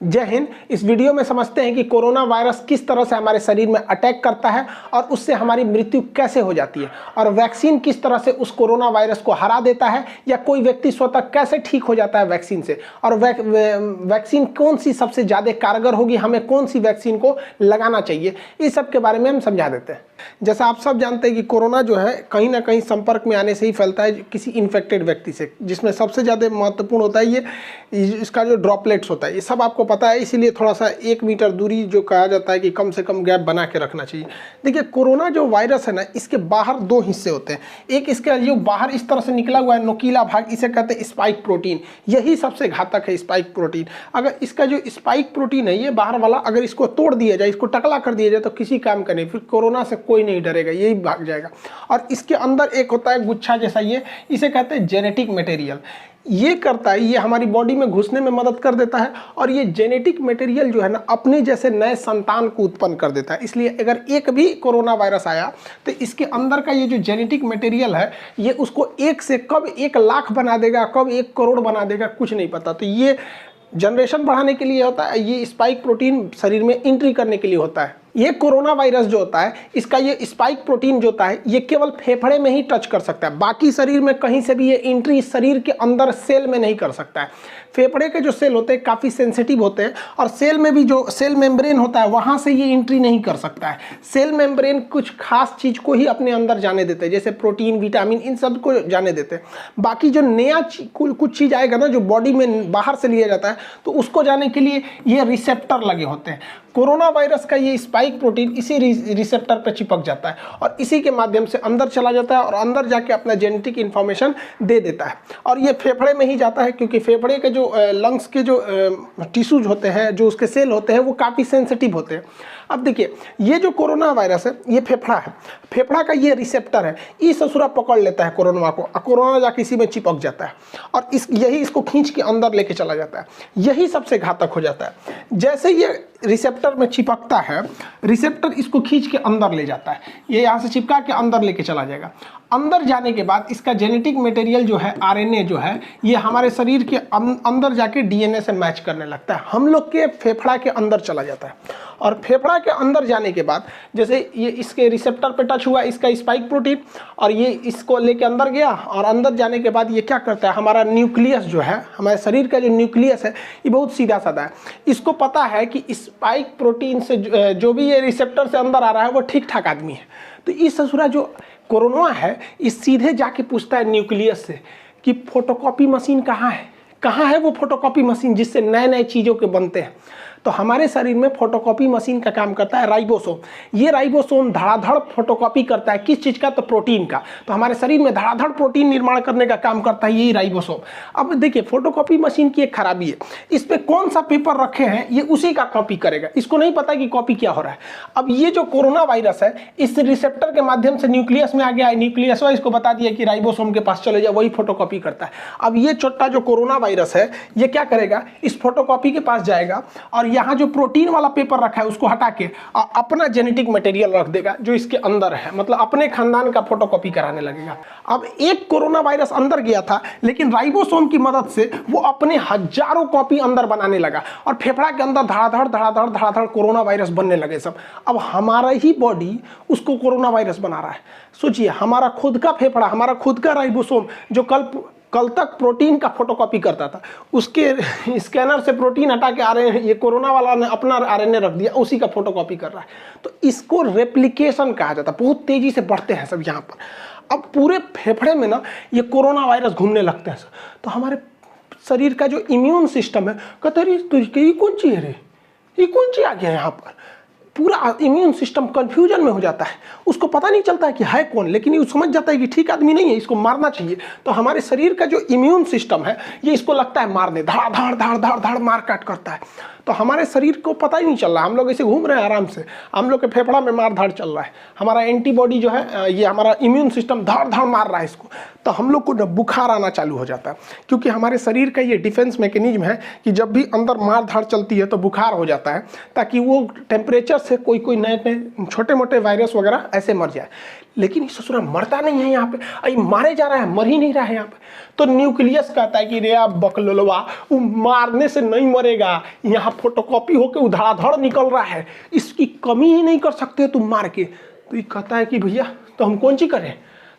जय हिंद। इस वीडियो में समझते हैं कि कोरोना वायरस किस तरह से हमारे शरीर में अटैक करता है और उससे हमारी मृत्यु कैसे हो जाती है, और वैक्सीन किस तरह से उस कोरोना वायरस को हरा देता है, या कोई व्यक्ति स्वतः कैसे ठीक हो जाता है वैक्सीन से, और वैक्सीन कौन सी सबसे ज़्यादा कारगर होगी, हमें कौन सी वैक्सीन को लगाना चाहिए, इस सब के बारे में हम समझा देते हैं। जैसा आप सब जानते हैं कि कोरोना जो है कहीं ना कहीं संपर्क में आने से ही फैलता है किसी इन्फेक्टेड व्यक्ति से, जिसमें सबसे ज़्यादा महत्वपूर्ण होता है ये इसका जो ड्रॉपलेट्स होता है। ये सब आपको पता है, इसीलिए थोड़ा सा 1 मीटर दूरी जो कहा जाता है कि कम से कम गैप बना के रखना चाहिए। देखिए, कोरोना जो वायरस है ना, इसके बाहर 2 हिस्से होते हैं। एक इसका जो बाहर इस तरह से निकला हुआ है नोकीला भाग, इसे कहते हैं स्पाइक प्रोटीन। यही सबसे घातक है, स्पाइक प्रोटीन। अगर इसका जो स्पाइक प्रोटीन है, ये बाहर वाला, अगर इसको तोड़ दिया जाए, इसको टकला कर दिया जाए, तो किसी काम का नहीं, फिर कोरोना से कोई नहीं डरेगा, यही भाग जाएगा। और इसके अंदर एक होता है गुच्छा जैसा, ये इसे कहते हैं जेनेटिक मटेरियल। ये करता है, ये हमारी बॉडी में घुसने में मदद कर देता है, और ये जेनेटिक मटेरियल जो है ना, अपने जैसे नए संतान को उत्पन्न कर देता है। इसलिए अगर एक भी कोरोना वायरस आया तो इसके अंदर का ये जो जेनेटिक मटेरियल है, ये उसको 1 से कब 1 लाख बना देगा, कब 1 करोड़ बना देगा, कुछ नहीं पता। तो ये जनरेशन बढ़ाने के लिए होता है, ये स्पाइक प्रोटीन शरीर में एंट्री करने के लिए होता है। ये कोरोना वायरस जो होता है, इसका ये स्पाइक प्रोटीन जो होता है, ये केवल फेफड़े में ही टच कर सकता है, बाकी शरीर में कहीं से भी ये एंट्री शरीर के अंदर सेल में नहीं कर सकता है। फेफड़े के जो सेल होते हैं काफ़ी सेंसिटिव होते हैं, और सेल में भी जो सेल मेम्ब्रेन होता है, वहाँ से ये एंट्री नहीं कर सकता है। सेल मेम्ब्रेन कुछ खास चीज़ को ही अपने अंदर जाने देते हैं, जैसे प्रोटीन, विटामिन, इन सब को जाने देते हैं। बाकी जो नया कुछ चीज़ आएगा ना, जो बॉडी में बाहर से लिया जाता है, तो उसको जाने के लिए ये रिसेप्टर लगे होते हैं। कोरोना वायरस का ये स्पाइक प्रोटीन इसी रिसेप्टर पर चिपक जाता है, और इसी के माध्यम से अंदर चला जाता है, और अंदर जाके अपना जेनेटिक इन्फॉर्मेशन दे देता है। और ये फेफड़े में ही जाता है, क्योंकि फेफड़े के जो लंग्स के जो टिश्यूज होते हैं, जो उसके सेल होते हैं, वो काफ़ी सेंसिटिव होते हैं। अब देखिए, ये जो कोरोना वायरस है, ये फेफड़ा है, फेफड़ा का ये रिसेप्टर है, इस ससुरा पकड़ लेता है कोरोना को, और कोरोना जाके इसी में चिपक जाता है, और यही इसको खींच के अंदर लेके चला जाता है। यही सबसे घातक हो जाता है। जैसे ये रिसेप्टर में चिपकता है, रिसेप्टर इसको खींच के अंदर ले जाता है, ये यहाँ से चिपका के अंदर लेके चला जाएगा। अंदर जाने के बाद इसका जेनेटिक मटेरियल जो है, आरएनए जो है, ये हमारे शरीर के अंदर जाके डीएनए से मैच करने लगता है, हम लोग के फेफड़ा के अंदर चला जाता है। और फेफड़ा के अंदर जाने के बाद, जैसे ये इसके रिसेप्टर पे टच हुआ इसका स्पाइक प्रोटीन, और ये इसको लेके अंदर गया, और अंदर जाने के बाद ये क्या करता है, हमारा न्यूक्लियस जो है, हमारे शरीर का जो न्यूक्लियस है, ये बहुत सीधा साधा है। इसको पता है कि स्पाइक प्रोटीन से जो भी ये रिसेप्टर से अंदर आ रहा है, वो ठीक ठाक आदमी है। तो इस ससुरा जो कोरोना है, इस सीधे जाके पूछता है न्यूक्लियस से कि फोटोकॉपी मशीन कहाँ है, कहाँ है वो फोटोकॉपी मशीन जिससे नए नए चीज़ों के बनते हैं। तो हमारे शरीर में फोटोकॉपी मशीन का काम करता है राइबोसोम। ये राइबोसोम धड़ाधड़ फोटोकॉपी करता है, किस चीज़ का, तो प्रोटीन का। तो हमारे शरीर में धड़ाधड़ प्रोटीन निर्माण करने का काम करता है यही राइबोसोम। अब देखिए, फोटोकॉपी मशीन की एक खराबी है, इस पर कौन सा पेपर रखे हैं, ये उसी का कॉपी करेगा, इसको नहीं पता कि कॉपी क्या हो रहा है। अब ये जो कोरोना वायरस है, इस रिसेप्टर के माध्यम से न्यूक्लियस में आ गया है, न्यूक्लियस इसको बता दिया कि राइबोसोम के पास चले जाओ, वही फोटोकॉपी करता है। अब ये छोटा जो कोरोना वायरस है, ये क्या करेगा, इस फोटोकॉपी के पास जाएगा, और यहाँ जो प्रोटीन वाला पेपर रखा है उसको हटा के अपना जेनेटिक मटेरियल रख देगा जो इसके अंदर है, मतलब अपने खानदान का फोटोकॉपी कराने लगेगा। अब एक कोरोना वायरस अंदर गया था, लेकिन राइबोसोम की मदद से वो अपने हजारों कॉपी अंदर बनाने लगा, और फेफड़ा के अंदर धड़ाधड़ धड़ाधड़ धड़ाधड़ कोरोना वायरस बनने लगे सब। अब हमारा ही बॉडी उसको कोरोना वायरस बना रहा है। सोचिए, हमारा खुद का फेफड़ा, हमारा खुद का राइबोसोम जो कल तक प्रोटीन का फोटोकॉपी करता था, उसके स्कैनर से प्रोटीन हटा के आरएनए, ये कोरोना वाला ने अपना आरएनए रख दिया, उसी का फोटोकॉपी कर रहा है। तो इसको रेप्लिकेशन कहा जाता है। बहुत तेजी से बढ़ते हैं सब यहाँ पर। अब पूरे फेफड़े में ना ये कोरोना वायरस घूमने लगते हैं। तो हमारे शरीर का जो इम्यून सिस्टम है, कहते हैं ये कौन चीज़ है रे, ये कौन चीज़ आ गया यहाँ पर। पूरा इम्यून सिस्टम कंफ्यूजन में हो जाता है, उसको पता नहीं चलता है कि है कौन, लेकिन ये समझ जाता है कि ठीक आदमी नहीं है, इसको मारना चाहिए। तो हमारे शरीर का जो इम्यून सिस्टम है, ये इसको लगता है मारने, धड़ धड़ धड़ धड़ धड़ मार काट करता है। तो हमारे शरीर को पता ही नहीं चल रहा, हम लोग ऐसे घूम रहे हैं आराम से, हम लोग के फेफड़ा में मार धाड़ चल रहा है, हमारा एंटीबॉडी जो है, ये हमारा इम्यून सिस्टम धड़ धड़ मार रहा है इसको। तो हम लोग को बुखार आना चालू हो जाता है, क्योंकि हमारे शरीर का ये डिफेंस मैकेनिज्म है कि जब भी अंदर मार धाड़ चलती है तो बुखार हो जाता है, ताकि वो टेम्परेचर से कोई कोई नए नए छोटे मोटे वायरस वगैरह ऐसे मर जाए, लेकिन ये ससुरा मरता नहीं है यहाँ पे, अरे मारे जा रहा है, मर ही नहीं रहा है यहाँ पे। तो न्यूक्लियस कहता है कि रे आप बकलोलवा, वो मारने से नहीं मरेगा, यहाँ फोटोकॉपी होके उधड़ाधड़ निकल रहा है, इसकी कमी ही नहीं कर सकते तुम मार के। तो ये कहता है कि भैया तो हम कौन सी करें।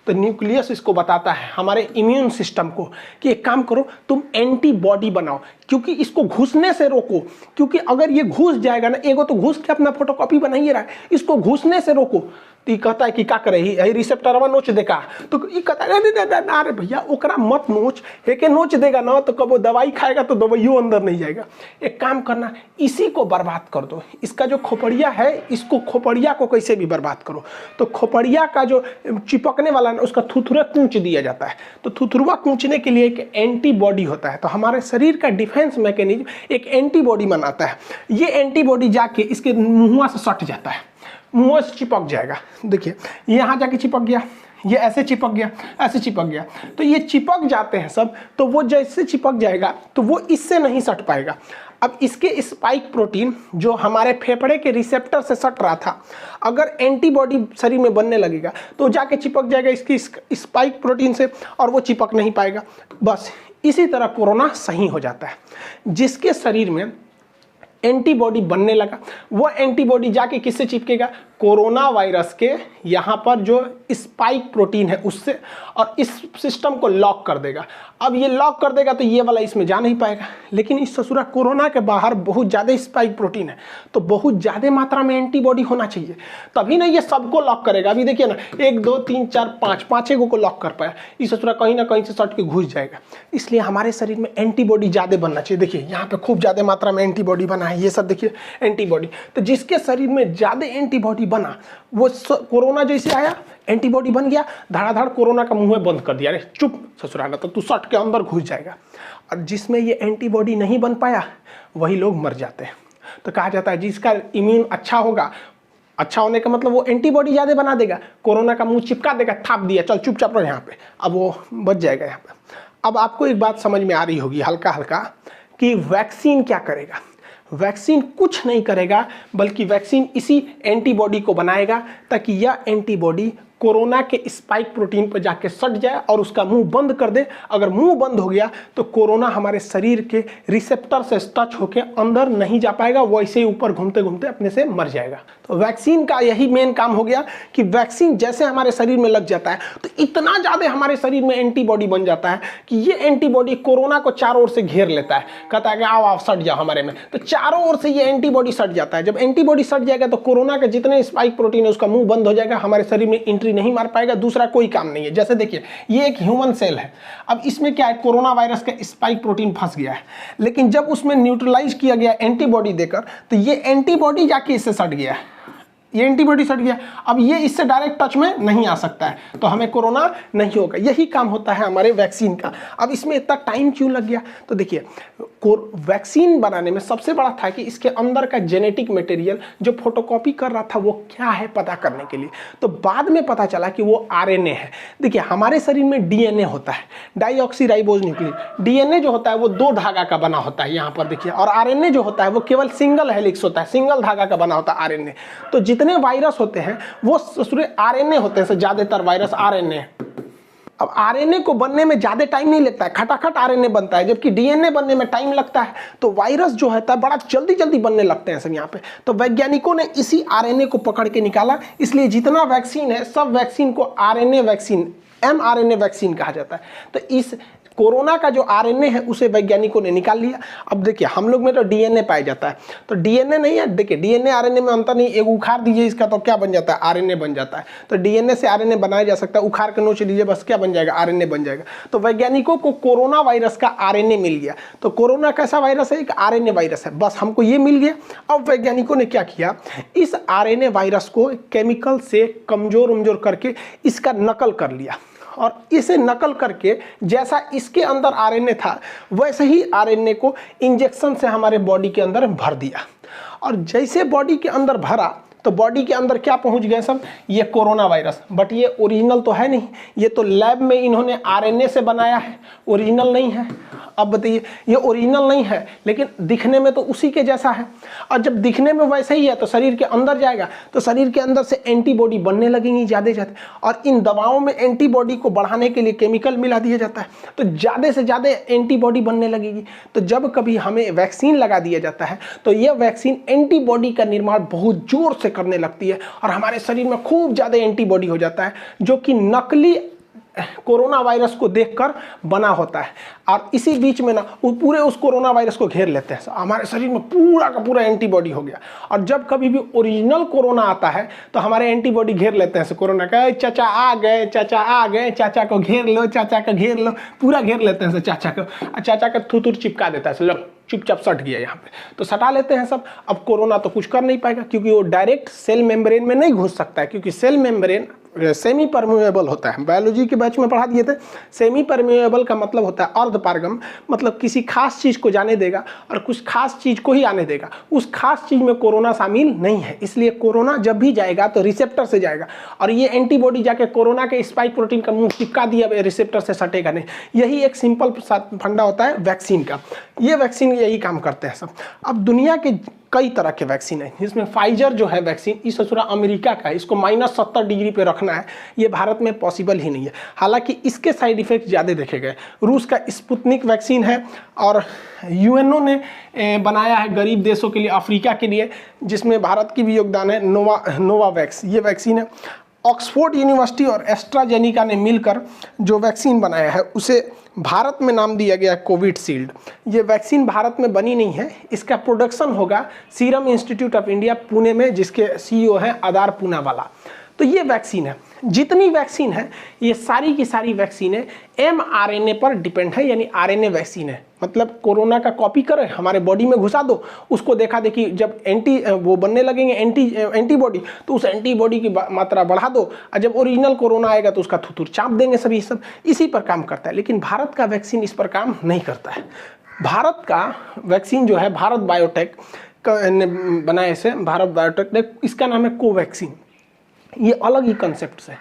तो न्यूक्लियस इसको बताता है हमारे इम्यून सिस्टम को कि एक काम करो, तुम एंटीबॉडी बनाओ, क्योंकि इसको घुसने से रोको, क्योंकि अगर ये घुस जाएगा ना, एगो तो घुस के अपना फोटोकॉपी बना ही रहा है, इसको घुसने से रोको। तो ये कहता है कि क्या करे, यही रिसेप्टरवा नोच देगा। तो ये कहता है अरे भैया ओकरा मत नोच, एके नोच देगा ना तो कब वो दवाई खाएगा तो दवाइयों अंदर नहीं जाएगा। एक काम करना, इसी को बर्बाद कर दो, इसका जो खोपड़िया है, इसको खोपड़िया को कैसे भी बर्बाद करो। तो खोपड़िया का जो चिपकने वाला ना, उसका थुथुरा कूच दिया जाता है। तो थुथुरवा कूचने के लिए एक एंटीबॉडी होता है। तो हमारे शरीर का डिफेंस मैकेनिज्म एक एंटीबॉडी बनाता है। ये एंटीबॉडी जाके इसके मुंह से सट जाता है, मुंह से चिपक जाएगा। देखिए यहाँ जाके चिपक गया, ये ऐसे चिपक गया, ऐसे चिपक गया। तो ये चिपक जाते हैं सब, तो वो जैसे चिपक जाएगा तो वो इससे नहीं सट पाएगा। अब इसके स्पाइक प्रोटीन जो हमारे फेफड़े के रिसेप्टर से सट रहा था, अगर एंटीबॉडी शरीर में बनने लगेगा तो जाके चिपक जाएगा इसकी स्पाइक प्रोटीन से, और वो चिपक नहीं पाएगा। बस इसी तरह कोरोना सही हो जाता है। जिसके शरीर में एंटीबॉडी बनने लगा, वो एंटीबॉडी जाके किससे चिपकेगा, कोरोना वायरस के यहाँ पर जो स्पाइक प्रोटीन है उससे, और इस सिस्टम को लॉक कर देगा। अब ये लॉक कर देगा तो ये वाला इसमें जा नहीं पाएगा। लेकिन इस ससुरा कोरोना के बाहर बहुत ज़्यादा स्पाइक प्रोटीन है, तो बहुत ज़्यादा मात्रा में एंटीबॉडी होना चाहिए, तभी ना ये सबको लॉक करेगा। अभी देखिए ना, 1 2 3 4 5 पाँचों को लॉक कर पाया, इस ससुरा कहीं ना कहीं से सट के घुस जाएगा। इसलिए हमारे शरीर में एंटीबॉडी ज़्यादा बनना चाहिए। देखिए यहाँ पे खूब ज़्यादा मात्रा में एंटीबॉडी बना है, ये सब देखिए एंटीबॉडी। तो जिसके शरीर में ज़्यादा एंटीबॉडी बना, वो कोरोना जैसे आया, एंटीबॉडी बन गया, धड़ाधड़ कोरोना का मुंह बंद कर दिया, अरे चुप ससुराना, तो तू सट के अंदर घुस जाएगा। और जिसमें ये एंटीबॉडी नहीं बन पाया, वही लोग मर जाते हैं। तो कहा जाता है जिसका इम्यून अच्छा होगा, अच्छा होने का मतलब वो एंटीबॉडी ज़्यादा बना देगा, कोरोना का मुंह चिपका देगा, थाप दिया, चल चुपचाप रहो यहाँ पे, अब वो बच जाएगा यहाँ पे। अब आपको एक बात समझ में आ रही होगी हल्का हल्का कि वैक्सीन क्या करेगा। वैक्सीन कुछ नहीं करेगा, बल्कि वैक्सीन इसी एंटीबॉडी को बनाएगा ताकि यह एंटीबॉडी कोरोना के स्पाइक प्रोटीन पर जाके सट जाए और उसका मुंह बंद कर दे। अगर मुंह बंद हो गया तो कोरोना हमारे शरीर के रिसेप्टर से टच होकर अंदर नहीं जा पाएगा, वो ऐसे ही ऊपर घूमते घूमते अपने से मर जाएगा। तो वैक्सीन का यही मेन काम हो गया कि वैक्सीन जैसे हमारे शरीर में लग जाता है तो इतना ज़्यादा हमारे शरीर में एंटीबॉडी बन जाता है कि ये एंटीबॉडी कोरोना को चारों ओर से घेर लेता है। कहता है कि आओ आओ सट जाओ हमारे में, तो चारों ओर से ये एंटीबॉडी सट जाता है। जब एंटीबॉडी सट जाएगा तो कोरोना के जितने स्पाइक प्रोटीन है उसका मुंह बंद हो जाएगा, हमारे शरीर में एंट्री नहीं मार पाएगा, दूसरा कोई काम नहीं है। जैसे देखिए ये एक ह्यूमन सेल है, अब इसमें क्या है, कोरोना वायरस का स्पाइक प्रोटीन फंस गया है, लेकिन जब उसमें न्यूट्रलाइज किया गया एंटीबॉडी देकर तो ये एंटीबॉडी जाके इससे सट गया है, ये एंटीबॉडी सट गया। अब ये इससे डायरेक्ट टच में नहीं आ सकता है, तो हमें कोरोना नहीं होगा। यही काम होता है हमारे वैक्सीन का। अब इसमें इतना टाइम क्यों लग गया, तो देखिए वैक्सीन बनाने में सबसे बड़ा था कि इसके अंदर का जेनेटिक मटेरियल जो फोटोकॉपी कर रहा था वो क्या है पता करने के लिए। तो बाद में पता चला कि वो आरएनए है। देखिए हमारे शरीर में डीएनए होता है, डाईऑक्सीराइबोज न्यूक्लिक। डीएनए जो होता है वो 2 धागा का बना होता है यहाँ पर देखिए, और आरएनए जो होता है वो केवल सिंगल हेलिक्स होता है, सिंगल धागा का बना होता है आरएनए। तो जितने वायरस होते हैं वो आरएनए होते हैं, ज्यादातर वायरस आरएनए। अब आरएनए को बनने में ज्यादा टाइम नहीं लगता है, खटाखट आरएनए बनता है, जबकि डीएनए बनने में टाइम लगता है। तो वायरस जो है बड़ा जल्दी जल्दी बनने लगते हैं सब यहाँ पे। तो वैज्ञानिकों ने इसी आरएनए को पकड़ के निकाला, इसलिए जितना वैक्सीन है सब वैक्सीन को आरएनए वैक्सीन, एमआरएनए वैक्सीन कहा जाता है। तो इस कोरोना का जो आरएनए है उसे वैज्ञानिकों ने निकाल लिया। अब देखिए हम लोग में तो डीएनए पाया जाता है, तो डीएनए नहीं है, देखिए डीएनए आरएनए में अंतर नहीं, एक उखाड़ दीजिए इसका तो क्या बन जाता है, आरएनए बन जाता है। तो डीएनए से आरएनए बनाया जा सकता है, उखाड़ के नोच लीजिए बस क्या बन जाएगा, आरएनए बन जाएगा। तो वैज्ञानिकों को कोरोना वायरस का आरएनए मिल गया। तो कोरोना कैसा वायरस है, एक आरएनए वायरस है, बस हमको ये मिल गया। अब वैज्ञानिकों ने क्या किया, इस आरएनए वायरस को केमिकल से कमजोर करके इसका नकल कर लिया, और इसे नकल करके जैसा इसके अंदर आरएनए था वैसे ही आरएनए को इंजेक्शन से हमारे बॉडी के अंदर भर दिया। और जैसे बॉडी के अंदर भरा तो बॉडी के अंदर क्या पहुंच गए सब, ये कोरोना वायरस। बट ये ओरिजिनल तो है नहीं, ये तो लैब में इन्होंने आरएनए से बनाया है, ओरिजिनल नहीं है। अब बताइए, ये ओरिजिनल नहीं है लेकिन दिखने में तो उसी के जैसा है, और जब दिखने में वैसा ही है तो शरीर के अंदर जाएगा तो शरीर के अंदर से एंटीबॉडी बनने लगेंगी ज़्यादा ज़्यादा, और इन दवाओं में एंटीबॉडी को बढ़ाने के लिए केमिकल मिला दिया जाता है, तो ज़्यादा से ज़्यादा एंटीबॉडी बनने लगेगी। तो जब कभी हमें वैक्सीन लगा दिया जाता है तो यह वैक्सीन एंटीबॉडी का निर्माण बहुत जोर से करने लगती है और हमारे शरीर में खूब ज़्यादा एंटीबॉडी हो जाता है, जो कि नकली कोरोना वायरस को देखकर बना होता है। और इसी बीच में ना वो पूरे उस कोरोना वायरस को घेर लेते हैं, हमारे शरीर में पूरा का पूरा एंटीबॉडी हो गया। और जब कभी भी ओरिजिनल कोरोना आता है तो हमारे एंटीबॉडी घेर लेते हैं कोरोना का, चाचा आ गए, चाचा आ गए, चाचा को घेर लो, चाचा को घेर लो, पूरा घेर लेते हैं चाचा को, और चाचा का थूथूर चिपका देता है, लो चुपचाप सट गया यहाँ पे, तो सटा लेते हैं सब। अब कोरोना तो कुछ कर नहीं पाएगा क्योंकि वो डायरेक्ट सेल मेम्ब्रेन में नहीं घुस सकता है, क्योंकि सेल मेम्ब्रेन सेमी परमेबल होता है। बायोलॉजी के बैच में पढ़ा दिए थे, सेमी परमेबल का मतलब होता है अर्धपारगम, मतलब किसी खास चीज़ को जाने देगा और कुछ खास चीज़ को ही आने देगा, उस खास चीज़ में कोरोना शामिल नहीं है। इसलिए कोरोना जब भी जाएगा तो रिसेप्टर से जाएगा, और ये एंटीबॉडी जाके कोरोना के स्पाइक प्रोटीन का मुंह चिपका दिया, रिसेप्टर से सटेगा नहीं। यही एक सिंपल फंडा होता है वैक्सीन का, ये वैक्सीन यही काम करते हैं सब। अब दुनिया के कई तरह के वैक्सीन है, जिसमें फाइजर जो है वैक्सीन, इस ससुरा अमेरिका का है, इसको -70 डिग्री पे रखना है, ये भारत में पॉसिबल ही नहीं है। हालांकि इसके साइड इफेक्ट ज़्यादा देखे गए। रूस का स्पुतनिक वैक्सीन है, और यूएनओ ने बनाया है गरीब देशों के लिए, अफ्रीका के लिए, जिसमें भारत की भी योगदान है, नोवावैक्स ये वैक्सीन है। ऑक्सफोर्ड यूनिवर्सिटी और एस्ट्राजेनिका ने मिलकर जो वैक्सीन बनाया है उसे भारत में नाम दिया गया कोविशील्ड। ये वैक्सीन भारत में बनी नहीं है, इसका प्रोडक्शन होगा serum institute of India Pune में, जिसके सीईओ हैं आदार पूनावाला। तो ये वैक्सीन है, जितनी वैक्सीन है ये सारी की सारी वैक्सीनें mRNA पर डिपेंड है, यानी आरएनए वैक्सीन है। मतलब कोरोना का कॉपी करे हमारे बॉडी में घुसा दो, उसको देखा देखी जब वो बनने लगेंगे एंटीबॉडी, तो उस एंटीबॉडी की मात्रा बढ़ा दो, और जब ओरिजिनल कोरोना आएगा तो उसका थुथुर चाप देंगे सभी, सब इसी पर काम करता है। लेकिन भारत का वैक्सीन इस पर काम नहीं करता है। भारत का वैक्सीन जो है भारत बायोटेक ने बनाए से, भारत बायोटेक ने, इसका नाम है कोवैक्सीन। ये अलग ही कंसेप्ट है।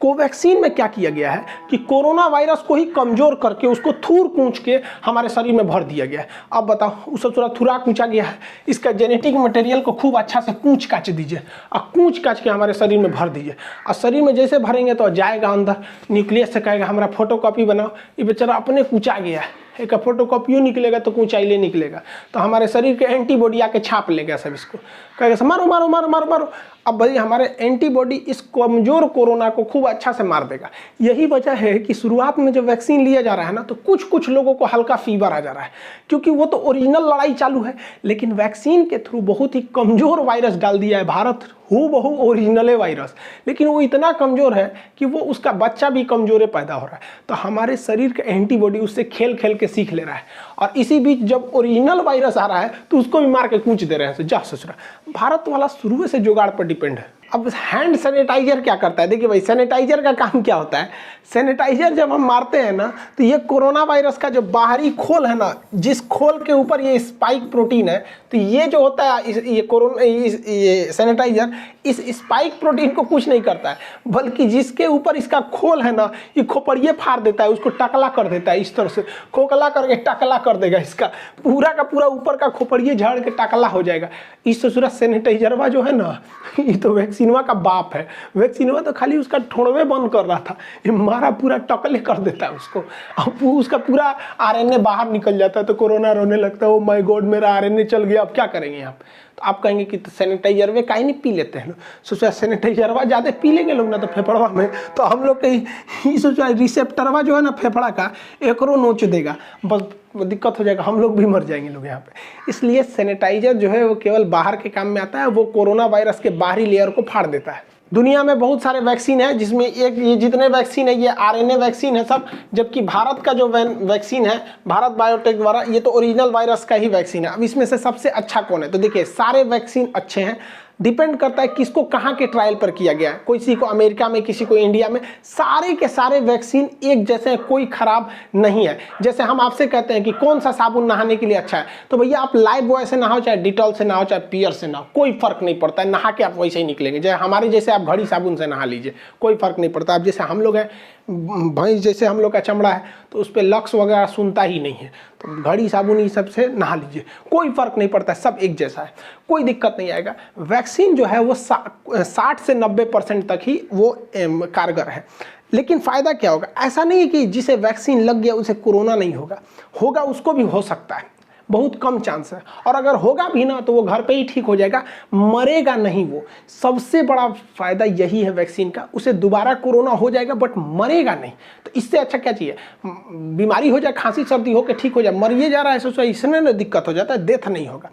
कोवैक्सीन में क्या किया गया है कि कोरोना वायरस को ही कमजोर करके उसको थूर कूच के हमारे शरीर में भर दिया गया है। अब बताओ, उससे थोड़ा थुरा कूचा गया है, इसका जेनेटिक मटेरियल को खूब अच्छा से कूच काच दीजिए और कूच काच के हमारे शरीर में भर दीजिए, और शरीर में जैसे भरेंगे तो जाएगा अंदर, न्यूक्लियस से कहेगा हमारा फोटोकॉपी बनाओ, ये बेचारा अपने कूचा गया है, एक फोटोकॉपियो निकलेगा तो ऊंचाई निकलेगा, तो हमारे शरीर के एंटीबॉडी आके छाप लेगा सब, इसको कहेगा मारो मारो मारो मारो मारो। अब भाई हमारे एंटीबॉडी इस कमजोर कोरोना को खूब अच्छा से मार देगा। यही वजह है कि शुरुआत में जब वैक्सीन लिया जा रहा है ना, तो कुछ कुछ लोगों को हल्का फीवर आ जा रहा है, क्योंकि वो तो ओरिजिनल लड़ाई चालू है, लेकिन वैक्सीन के थ्रू बहुत ही कमजोर वायरस डाल दिया है भारत, बहु ओरिजिनल वायरस, लेकिन वो इतना कमजोर है कि वो उसका बच्चा भी कमजोर पैदा हो रहा है। तो हमारे शरीर का एंटीबॉडी उससे खेल खेल के सीख ले रहा है, और इसी बीच जब ओरिजिनल वायरस आ रहा है तो उसको भी मार के कूच दे रहे हैं। जा ससुरा, भारत वाला शुरू से जुगाड़ पर डिपेंड है। अब हैंड सैनिटाइजर क्या करता है, देखिए भाई सैनिटाइजर का काम क्या होता है। सैनिटाइजर जब हम मारते हैं ना, तो ये कोरोना वायरस का जो बाहरी खोल है ना, जिस खोल के ऊपर ये स्पाइक प्रोटीन है, तो ये जो होता है ये सैनिटाइजर इस स्पाइक प्रोटीन को कुछ नहीं करता है, बल्कि जिसके ऊपर इसका खोल है ना, ये खोपड़िए फाड़ देता है, उसको टकला कर देता है, इस तरह से खोखला करके टकला कर देगा, इसका पूरा का पूरा ऊपर का खोपड़िए झाड़ के टकला हो जाएगा। इस ससुरा सैनिटाइजरवा जो है ना, ये तो वैक्सीनवा का बाप है। वैक्सीनवा तो खाली उसका ठोड़वे बंद कर रहा था, ये मारा पूरा टकले कर देता है उसको, अब उसका पूरा आरएनए बाहर निकल जाता है, तो कोरोना रोने लगता है, ओ माय गॉड मेरा आरएनए चल गया, अब क्या करेंगे आप। तो आप कहेंगे कि सैनिटाइजर वे काहे नहीं पी लेते हैं लोग, सोचा सैनिटाइजरवा ज़्यादा पी लेंगे लोग ना तो फेफड़वा में, तो हम लोग के सोचा रिसेप्टरवा जो है ना फेफड़ा का, एकरो नोच देगा, बस दिक्कत हो जाएगा, हम लोग भी मर जाएंगे लोग यहाँ पे। इसलिए सैनिटाइजर जो है वो केवल बाहर के काम में आता है, वो कोरोना वायरस के बाहरी लेयर को फाड़ देता है। दुनिया में बहुत सारे वैक्सीन है, जिसमें एक ये जितने वैक्सीन है ये आरएनए वैक्सीन है सब, जबकि भारत का जो वैक्सीन है भारत बायोटेक द्वारा, ये तो ओरिजिनल वायरस का ही वैक्सीन है। अब इसमें से सबसे अच्छा कौन है, तो देखिए सारे वैक्सीन अच्छे हैं, डिपेंड करता है किसको कहाँ के ट्रायल पर किया गया है, किसी को अमेरिका में, किसी को इंडिया में, सारे के सारे वैक्सीन एक जैसे हैं, कोई खराब नहीं है। जैसे हम आपसे कहते हैं कि कौन सा साबुन नहाने के लिए अच्छा है, तो भैया आप लाइफ बॉय से नहाओ, चाहे डिटॉल से नहाओ, चाहे पियर से नहाओ, कोई फर्क नहीं पड़ता है, नहा के आप वैसे ही निकलेंगे। जैसे हमारे जैसे आप घड़ी साबुन से नहा लीजिए, कोई फर्क नहीं पड़ता। अब जैसे हम लोग हैं भैंस जैसे हम लोग का चमड़ा है तो उस पर लक्स वगैरह सुनता ही नहीं है, तो घड़ी साबुन ये सब से नहा लीजिए, कोई फर्क नहीं पड़ता, सब एक जैसा है, कोई दिक्कत नहीं आएगा। वैक्सीन जो है वो 60 से 90% तक ही वो कारगर है। लेकिन फ़ायदा क्या होगा? ऐसा नहीं है कि जिसे वैक्सीन लग गया उसे कोरोना नहीं होगा, होगा, उसको भी हो सकता है, बहुत कम चांस है। और अगर होगा भी ना तो वो घर पे ही ठीक हो जाएगा, मरेगा नहीं वो। सबसे बड़ा फ़ायदा यही है वैक्सीन का, उसे दोबारा कोरोना हो जाएगा बट मरेगा नहीं। तो इससे अच्छा क्या चाहिए? बीमारी हो जाए, खांसी सर्दी हो के ठीक हो जाए, मरिए जा रहा है सोचो, इसमें ना दिक्कत हो जाता है, डेथ नहीं होगा।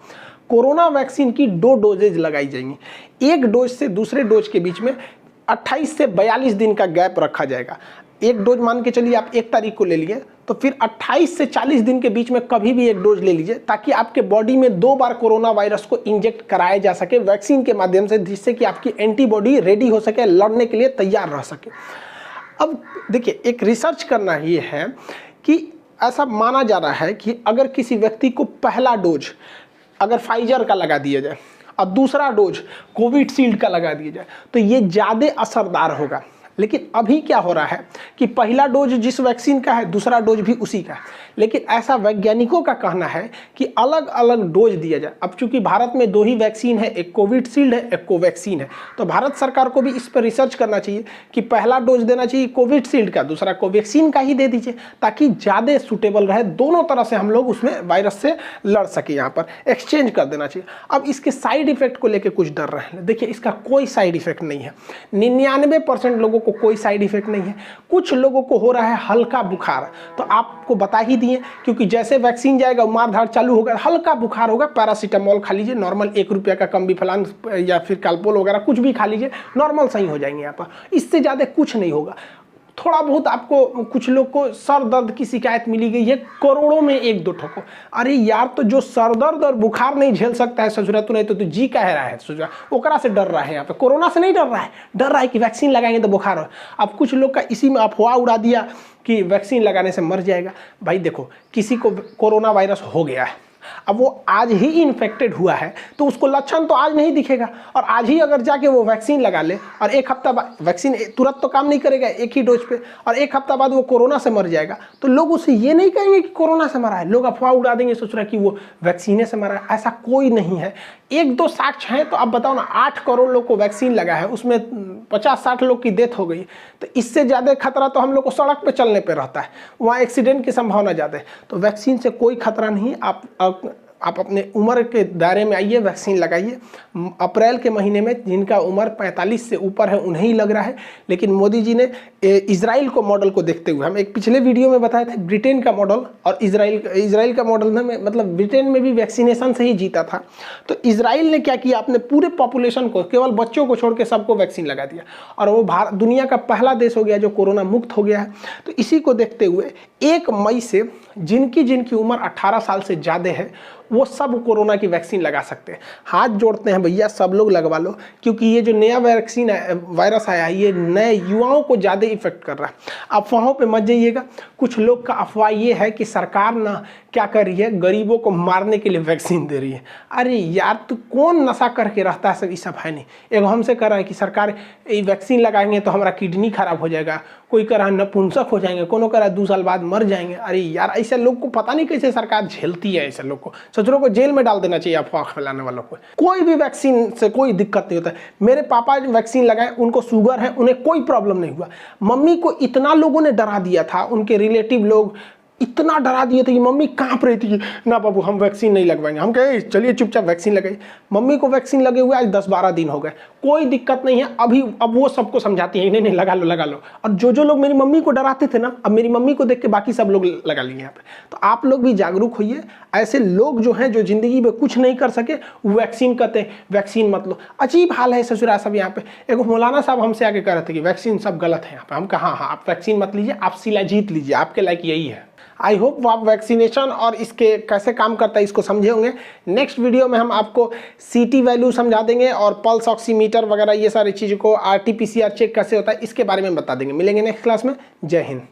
कोरोना वैक्सीन की 2 डोजेज लगाई जाएंगी। एक डोज से दूसरे डोज के बीच में 28 से 42 दिन का गैप रखा जाएगा। एक डोज मान के चलिए आप 1 तारीख को ले लिए, तो फिर 28 से 40 दिन के बीच में कभी भी एक डोज ले लीजिए, ताकि आपके बॉडी में 2 बार कोरोना वायरस को इंजेक्ट कराया जा सके वैक्सीन के माध्यम से, जिससे कि आपकी एंटीबॉडी रेडी हो सके, लड़ने के लिए तैयार रह सके। अब देखिए, एक रिसर्च करना ये है कि ऐसा माना जा रहा है कि अगर किसी व्यक्ति को पहला डोज अगर फाइजर का लगा दिया जाए और दूसरा डोज कोविशील्ड का लगा दिया जाए तो ये ज़्यादा असरदार होगा। लेकिन अभी क्या हो रहा है कि पहला डोज जिस वैक्सीन का है, दूसरा डोज भी उसी का है, लेकिन ऐसा वैज्ञानिकों का कहना है कि अलग अलग डोज दिया जाए। अब चूंकि भारत में 2 ही वैक्सीन है, एक कोविशील्ड है, एक कोवैक्सीन है, तो भारत सरकार को भी इस पर रिसर्च करना चाहिए कि पहला डोज देना चाहिए कोविशील्ड का, दूसरा कोवैक्सीन का ही दे दीजिए, ताकि ज़्यादा सूटेबल रहे, दोनों तरह से हम लोग उसमें वायरस से लड़ सके। यहाँ पर एक्सचेंज कर देना चाहिए। अब इसके साइड इफेक्ट को लेकर कुछ डर रहे हैं, देखिए इसका कोई साइड इफेक्ट नहीं है, 99% लोगों को कोई साइड इफेक्ट नहीं है। कुछ लोगों को हो रहा है हल्का बुखार, तो आपको बता ही दिए, क्योंकि जैसे वैक्सीन जाएगा मारधाड़ चालू होगा, हल्का बुखार होगा, पैरासीटामोल खा लीजिए, नॉर्मल 1 रुपये का कम बिफलान या फिर कालपोल वगैरह कुछ भी खा लीजिए, नॉर्मल सही हो जाएंगे। यहाँ पर इससे ज़्यादा कुछ नहीं होगा। थोड़ा बहुत आपको, कुछ लोग को सर दर्द की शिकायत मिली गई है, करोड़ों में 1-2 ठो को। अरे यार, तो जो सर दर्द और बुखार नहीं झेल सकता है ससुरा, तो नहीं तो तू जी कह रहा है ससुरा, ओकरा से डर रहा है। यहाँ पे कोरोना से नहीं डर रहा है, डर रहा है कि वैक्सीन लगाएंगे तो बुखार हो। अब कुछ लोग का इसी में अफवाह उड़ा दिया कि वैक्सीन लगाने से मर जाएगा। भाई देखो, किसी को कोरोना वायरस हो गया है, अब वो आज ही इन्फेक्टेड हुआ है तो उसको लक्षण तो आज नहीं दिखेगा, और आज ही अगर जाके वो वैक्सीन लगा ले और 1 हफ्ता बाद, वैक्सीन तुरंत तो काम नहीं करेगा 1 ही डोज पे, और 1 हफ्ता बाद वो कोरोना से मर जाएगा, तो लोग उसे ये नहीं कहेंगे कि कोरोना से मरा है, लोग अफवाह उड़ा देंगे, सोच रहा है कि वो वैक्सीने से मरा है। ऐसा कोई नहीं है। 1-2 साक्ष्य हैं, तो अब बताओ ना, 8 करोड़ लोग को वैक्सीन लगा है, उसमें 50-60 लोग की डेथ हो गई, तो इससे ज़्यादा खतरा तो हम लोग को सड़क पे चलने पे रहता है, वहाँ एक्सीडेंट की संभावना ज़्यादा है। तो वैक्सीन से कोई खतरा नहीं। आप अपने उम्र के दायरे में आइए, वैक्सीन लगाइए। अप्रैल के महीने में जिनका उम्र 45 से ऊपर है उन्हें ही लग रहा है, लेकिन मोदी जी ने इजराइल को मॉडल को देखते हुए, हम एक पिछले वीडियो में बताए थे ब्रिटेन का मॉडल और इजराइल का मॉडल में, मतलब ब्रिटेन में भी वैक्सीनेशन से ही जीता था। तो इजराइल ने क्या किया, अपने पूरे पॉपुलेशन को, केवल बच्चों को छोड़ के सबको वैक्सीन लगा दिया, और वो दुनिया का पहला देश हो गया जो कोरोना मुक्त हो गया है। तो इसी को देखते हुए 1 मई से जिनकी उम्र 18 साल से ज़्यादा है वो सब कोरोना की वैक्सीन लगा सकते हैं। हाथ जोड़ते हैं भैया, सब लोग लगवा लो, क्योंकि ये जो नया वैक्सीन वायरस आया है, ये नए युवाओं को ज़्यादा इफेक्ट कर रहा है। अफवाहों पे मत जाइएगा। कुछ लोग का अफवाह ये है कि सरकार ना क्या कर रही है, गरीबों को मारने के लिए वैक्सीन दे रही है। अरे यार, तो कौन नशा करके रहता है, सब सब है नहीं। एक हमसे कह रहा है कि सरकार ये वैक्सीन लगाएंगे तो हमारा किडनी खराब हो जाएगा, कोई कह रहा है नपुंसक हो जाएंगे, कोनो कह रहा है 2 साल बाद मर जाएंगे। अरे यार, ऐसे लोग को पता नहीं कैसे सरकार झेलती है। ऐसे लोग को, सचरों को जेल में डाल देना चाहिए अफवाह फैलाने वालों को। कोई भी वैक्सीन से कोई दिक्कत नहीं होता है। मेरे पापा वैक्सीन लगाए, उनको शुगर है, उन्हें कोई प्रॉब्लम नहीं हुआ। मम्मी को इतना लोगों ने डरा दिया था, उनके रिलेटिव लोग इतना डरा दिए थे कि मम्मी कांप रही थी, ना बाबू हम वैक्सीन नहीं लगवाएंगे। हम कहे चलिए चुपचाप वैक्सीन लगाई। मम्मी को वैक्सीन लगे हुए आज 10-12 दिन हो गए, कोई दिक्कत नहीं है। अब वो सबको समझाती है, नहीं लगा लो लगा लो। और जो लोग मेरी मम्मी को डराते थे ना, अब मेरी मम्मी को देख के बाकी सब लोग लगा लिए यहाँ पे। तो आप लोग भी जागरूक होइए। ऐसे लोग जो हैं, जो जिंदगी में कुछ नहीं कर सके, वैक्सीन कहते हैं वैक्सीन मत लो। अजीब हाल है ससुरा सब यहाँ पे। एक मौलाना साहब हमसे आके कह रहे थे कि वैक्सीन सब गलत है यहाँ पे। हम कहा हाँ, आप वैक्सीन मत लीजिए, आप सिला जीत लीजिए, आपके लायक यही है। आई होप आप वैक्सीनेशन और इसके कैसे काम करता है इसको समझे होंगे। नेक्स्ट वीडियो में हम आपको CT वैल्यू समझा देंगे और पल्स ऑक्सीमीटर वगैरह ये सारी चीज़ों को, RT-PCR चेक कैसे होता है इसके बारे में बता देंगे। मिलेंगे नेक्स्ट क्लास में। जय हिंद।